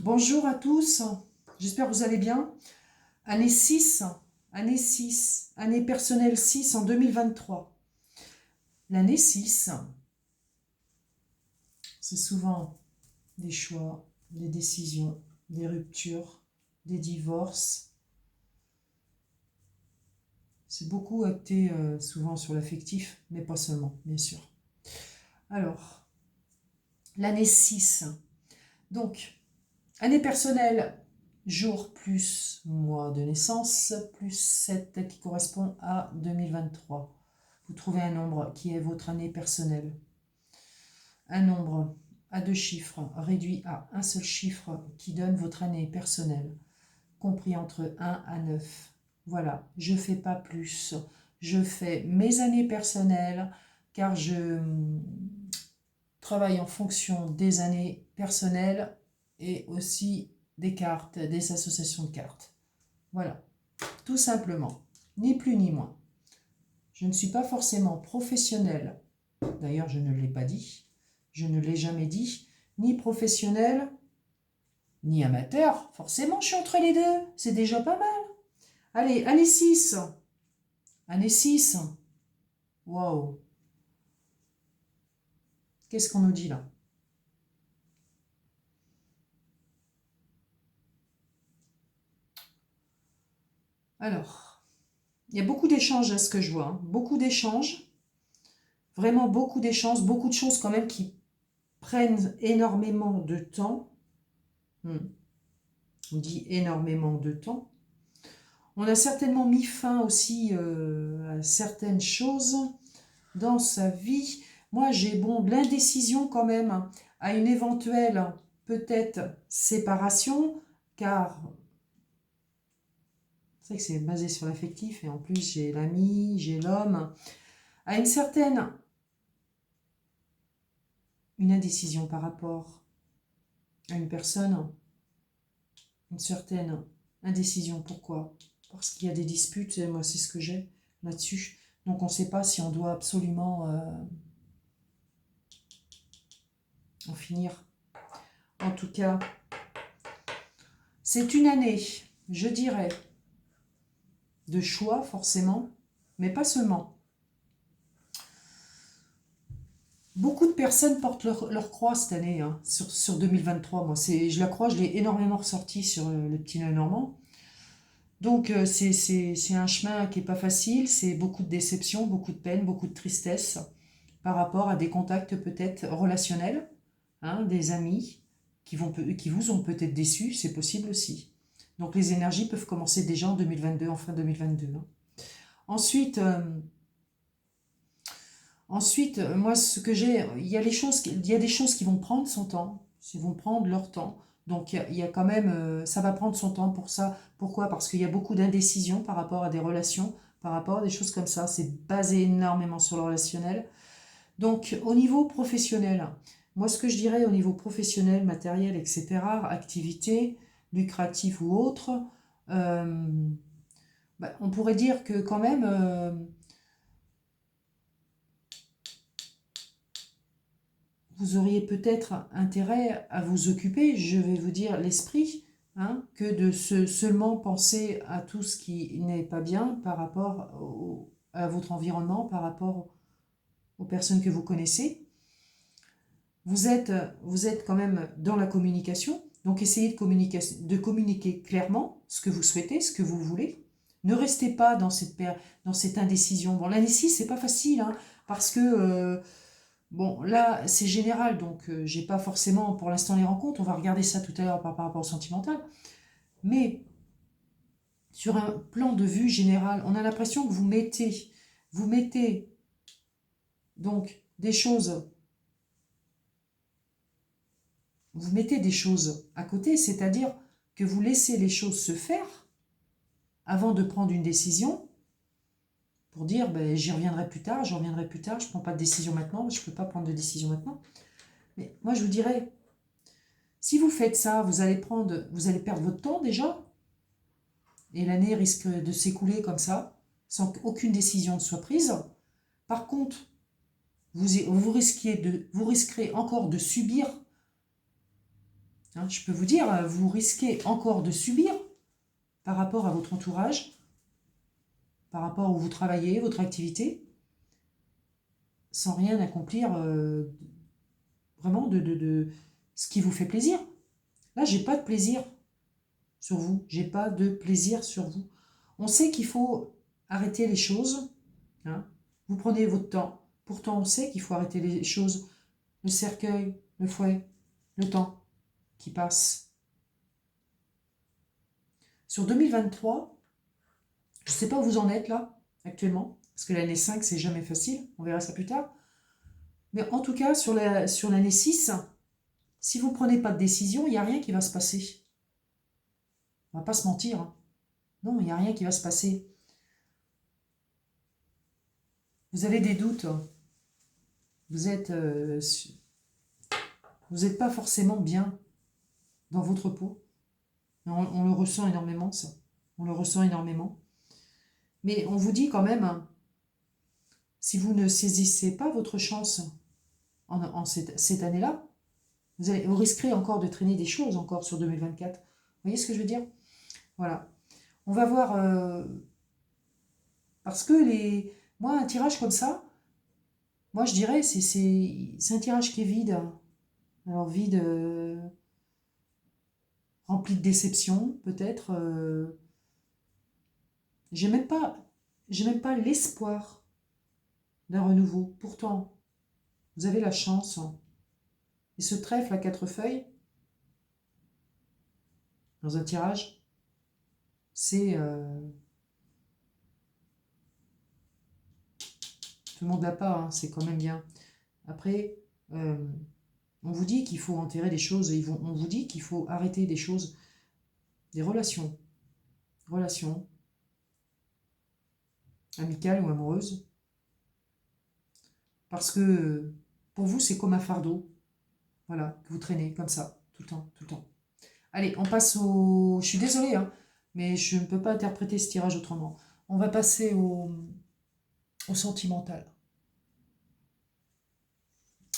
Bonjour à tous, j'espère que vous allez bien. Année 6, année personnelle 6 en 2023. L'année 6, c'est souvent des choix, des décisions, des ruptures, des divorces. C'est beaucoup acté souvent sur l'affectif, mais pas seulement, bien sûr. Alors, l'année 6. Donc, année personnelle, jour plus mois de naissance, plus 7 qui correspond à 2023. Vous trouvez un nombre qui est votre année personnelle. Un nombre à deux chiffres réduit à un seul chiffre qui donne votre année personnelle, compris entre 1 à 9. Voilà, je ne fais pas plus. Je fais mes années personnelles car je travaille en fonction des années personnelles et aussi des cartes, des associations de cartes. Voilà, tout simplement, ni plus ni moins. Je ne suis pas forcément professionnelle, d'ailleurs je ne l'ai pas dit, je ne l'ai jamais dit, ni professionnelle, ni amateur. Forcément, je suis entre les deux, c'est déjà pas mal. Allez, année 6. Année 6. Waouh. Qu'est-ce qu'on nous dit là? Alors, il y a beaucoup d'échanges à ce que je vois, hein. Beaucoup d'échanges, vraiment beaucoup de choses quand même qui prennent énormément de temps. On dit énormément de temps. On a certainement mis fin aussi à certaines choses dans sa vie. Moi, j'ai de l'indécision quand même à une éventuelle peut-être séparation, car c'est vrai que c'est basé sur l'affectif et en plus j'ai l'ami, j'ai l'homme, à une indécision par rapport à une personne, une certaine indécision. Pourquoi? Parce qu'il y a des disputes, et moi c'est ce que j'ai là-dessus. Donc on ne sait pas si on doit absolument en finir. En tout cas, c'est une année, je dirais, de choix forcément, mais pas seulement. Beaucoup de personnes portent leur croix cette année, hein, sur 2023. Moi, je la crois, je l'ai énormément ressorti sur le petit nœud normand. Donc, c'est un chemin qui n'est pas facile, c'est beaucoup de déception, beaucoup de peine, beaucoup de tristesse par rapport à des contacts peut-être relationnels, hein, des amis qui vous ont peut-être déçus, c'est possible aussi. Donc, les énergies peuvent commencer déjà en 2022, en fin 2022. Hein. Ensuite, moi, ce que j'ai, il y a des choses qui vont prendre son temps, qui vont prendre leur temps. Donc, il y a quand même, ça va prendre son temps pour ça. Pourquoi? Parce qu'il y a beaucoup d'indécision par rapport à des relations, par rapport à des choses comme ça. C'est basé énormément sur le relationnel. Donc, au niveau professionnel, moi, ce que je dirais au niveau professionnel, matériel, etc., activité, lucrative ou autre, euh, on pourrait dire que quand même, vous auriez peut-être intérêt à vous occuper, je vais vous dire, l'esprit, hein, que de seulement penser à tout ce qui n'est pas bien par rapport à votre environnement, par rapport aux personnes que vous connaissez. Vous êtes quand même dans la communication, donc essayez de communiquer clairement ce que vous souhaitez, ce que vous voulez. Ne restez pas dans cette indécision. Bon, l'indécision, c'est pas facile, hein, parce que bon, là, c'est général, donc j'ai pas forcément pour l'instant les rencontres. On va regarder ça tout à l'heure par rapport au sentimental. Mais sur un plan de vue général, on a l'impression que vous mettez donc des choses, vous mettez des choses à côté, c'est-à-dire que vous laissez les choses se faire avant de prendre une décision pour dire ben, j'y reviendrai plus tard, je ne prends pas de décision maintenant, je ne peux pas prendre de décision maintenant. Mais moi, je vous dirais, si vous faites ça, vous allez perdre votre temps déjà, et l'année risque de s'écouler comme ça, sans qu'aucune décision ne soit prise. Par contre, vous risquerez encore de subir Hein, je peux vous dire, vous risquez encore de subir par rapport à votre entourage, par rapport où vous travaillez, votre activité, sans rien accomplir vraiment de ce qui vous fait plaisir. Là, j'ai pas de plaisir sur vous. J'ai pas de plaisir sur vous. On sait qu'il faut arrêter les choses. Hein. Vous prenez votre temps. Pourtant, on sait qu'il faut arrêter les choses. Le cercueil, le fouet, le temps qui passe. Sur 2023, je ne sais pas où vous en êtes là, actuellement, parce que l'année 5, c'est jamais facile. On verra ça plus tard. Mais en tout cas, sur l'année 6, si vous ne prenez pas de décision, il n'y a rien qui va se passer. On ne va pas se mentir. Hein. Non, il n'y a rien qui va se passer. Vous avez des doutes. Vous êtes, vous n'êtes pas forcément bien dans votre peau. On le ressent énormément, ça. On le ressent énormément. Mais on vous dit quand même, si vous ne saisissez pas votre chance en cette année-là, vous risquerez encore de traîner des choses encore sur 2024. Vous voyez ce que je veux dire? Voilà. On va voir... parce que moi, un tirage comme ça, moi je dirais, c'est un tirage qui est vide. Alors vide, rempli de déception, peut-être. J'ai même pas l'espoir d'un renouveau. Pourtant, vous avez la chance. Et ce trèfle à 4 feuilles, dans un tirage, c'est... tout le monde l'a pas, hein, c'est quand même bien. Après, on vous dit qu'il faut enterrer des choses, on vous dit qu'il faut arrêter des choses, des relations. Relations amicales ou amoureuses. Parce que pour vous, c'est comme un fardeau. Voilà, que vous traînez comme ça, tout le temps, tout le temps. Allez, on passe au... Je suis désolée, hein, mais je ne peux pas interpréter ce tirage autrement. On va passer au sentimental.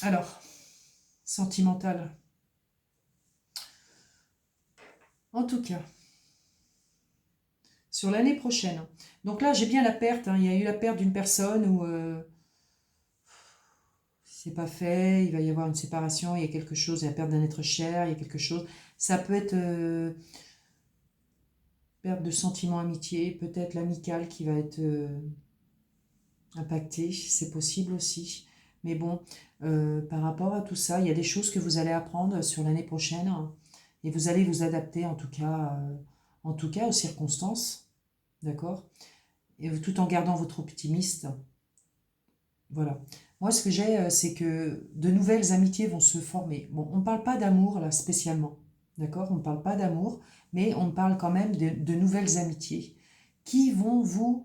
Alors, sentimental. En tout cas, sur l'année prochaine. Donc là, j'ai bien la perte. Hein, il y a eu la perte d'une personne où c'est pas fait, il va y avoir une séparation, il y a quelque chose, il y a la perte d'un être cher, il y a quelque chose. Ça peut être perte de sentiments amitié, peut-être l'amical qui va être impacté, c'est possible aussi. Mais bon, par rapport à tout ça, il y a des choses que vous allez apprendre sur l'année prochaine hein, et vous allez vous adapter en tout cas aux circonstances, d'accord? Et tout en gardant votre optimiste. Voilà. Moi, ce que j'ai, c'est que de nouvelles amitiés vont se former. Bon, on ne parle pas d'amour, là, spécialement. D'accord? On ne parle pas d'amour, mais on parle quand même de nouvelles amitiés qui vont vous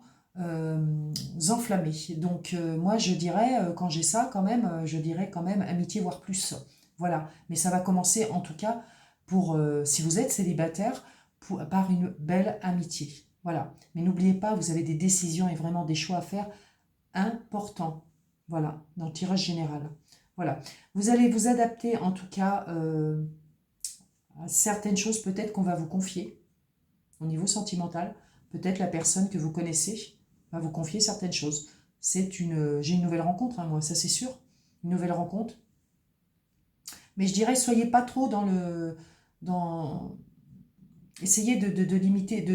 enflammer. Donc, moi, je dirais, quand j'ai ça, quand même, je dirais quand même amitié, voire plus. Voilà. Mais ça va commencer, en tout cas, pour, si vous êtes célibataire, par une belle amitié. Voilà. Mais n'oubliez pas, vous avez des décisions et vraiment des choix à faire importants. Voilà, dans le tirage général. Voilà. Vous allez vous adapter, en tout cas, à certaines choses peut-être qu'on va vous confier au niveau sentimental. Peut-être la personne que vous connaissez va vous confier certaines choses. J'ai une nouvelle rencontre, hein, moi, ça c'est sûr. Une nouvelle rencontre. Mais je dirais, soyez pas trop essayez de limiter,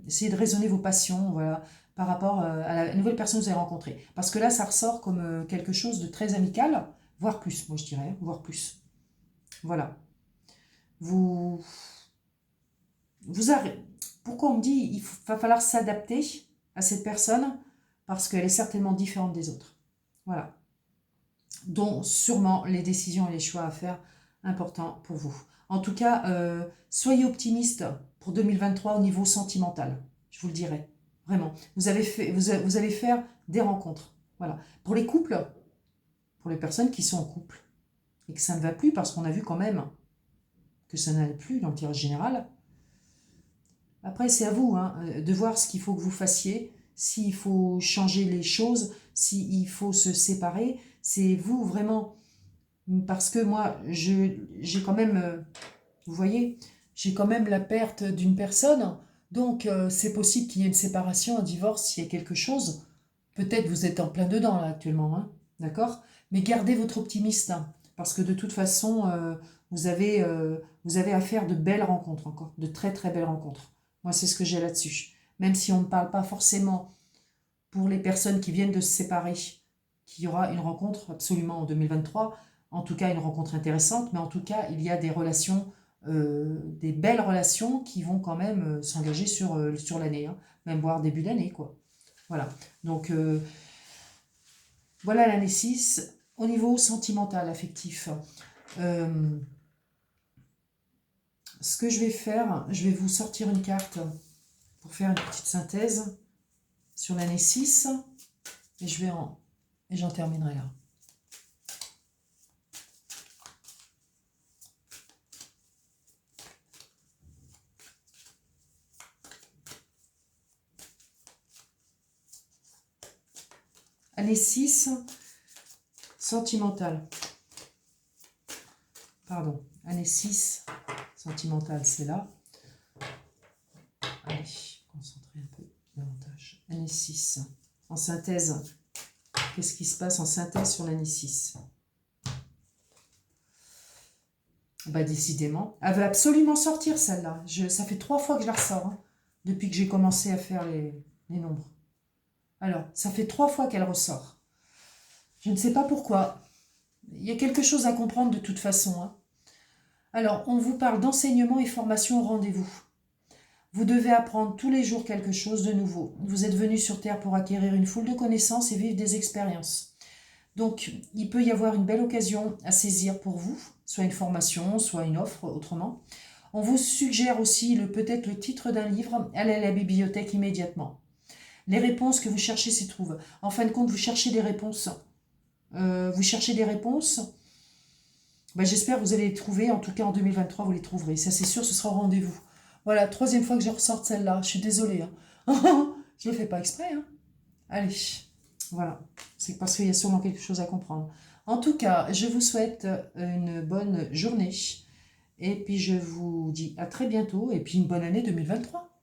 essayez de raisonner vos passions, voilà, par rapport à la nouvelle personne que vous avez rencontrée. Parce que là, ça ressort comme quelque chose de très amical, voire plus, moi je dirais, voire plus. Voilà. Vous, Pourquoi on me dit qu'il va falloir s'adapter à cette personne? Parce qu'elle est certainement différente des autres. Voilà. Dont sûrement les décisions et les choix à faire importants pour vous. En tout cas, soyez optimiste pour 2023 au niveau sentimental. Je vous le dirai. Vraiment. Vous allez faire des rencontres. Voilà. Pour les couples, pour les personnes qui sont en couple, et que ça ne va plus parce qu'on a vu quand même que ça n'allait plus dans le tirage général. Après, c'est à vous hein, de voir ce qu'il faut que vous fassiez, s'il faut changer les choses, s'il faut se séparer. C'est vous vraiment, parce que moi, j'ai quand même Vous voyez, j'ai quand même la perte d'une personne. Donc, c'est possible qu'il y ait une séparation, un divorce, s'il y a quelque chose. Peut-être vous êtes en plein dedans, là, actuellement. Hein, d'accord? Mais gardez votre optimisme. Hein, parce que de toute façon, vous avez à faire de belles rencontres encore. De très, très belles rencontres. Moi, c'est ce que j'ai là-dessus. Même si on ne parle pas forcément pour les personnes qui viennent de se séparer, qu'il y aura une rencontre absolument en 2023, en tout cas une rencontre intéressante, mais en tout cas il y a des relations, des belles relations qui vont quand même s'engager sur l'année, hein, même voire début d'année, quoi. Voilà, donc voilà l'année 6. Au niveau sentimental, affectif, euh, ce que je vais faire, je vais vous sortir une carte pour faire une petite synthèse sur l'année 6, et j'en terminerai là. Année 6, sentimentale. Pardon, année 6, sentimentale, c'est là. Allez, concentrer un peu davantage. Année 6, en synthèse. Qu'est-ce qui se passe en synthèse sur l'année 6? Bah décidément, elle veut absolument sortir celle-là. Ça fait 3 fois que je la ressors, hein, depuis que j'ai commencé à faire les nombres. Alors, ça fait 3 fois qu'elle ressort. Je ne sais pas pourquoi. Il y a quelque chose à comprendre de toute façon. Hein. Alors, on vous parle d'enseignement et formation au rendez-vous. Vous devez apprendre tous les jours quelque chose de nouveau. Vous êtes venu sur Terre pour acquérir une foule de connaissances et vivre des expériences. Donc, il peut y avoir une belle occasion à saisir pour vous, soit une formation, soit une offre, autrement. On vous suggère aussi peut-être le titre d'un livre, allez à la bibliothèque immédiatement. Les réponses que vous cherchez s'y trouvent. En fin de compte, vous cherchez des réponses. Ben, j'espère que vous allez les trouver. En tout cas, en 2023, vous les trouverez. Ça, c'est sûr, ce sera au rendez-vous. Voilà, 3e fois que je ressorte celle-là. Je suis désolée. Hein. Je ne le fais pas exprès. Hein. Allez, voilà. C'est parce qu'il y a sûrement quelque chose à comprendre. En tout cas, je vous souhaite une bonne journée. Et puis, je vous dis à très bientôt. Et puis, une bonne année 2023.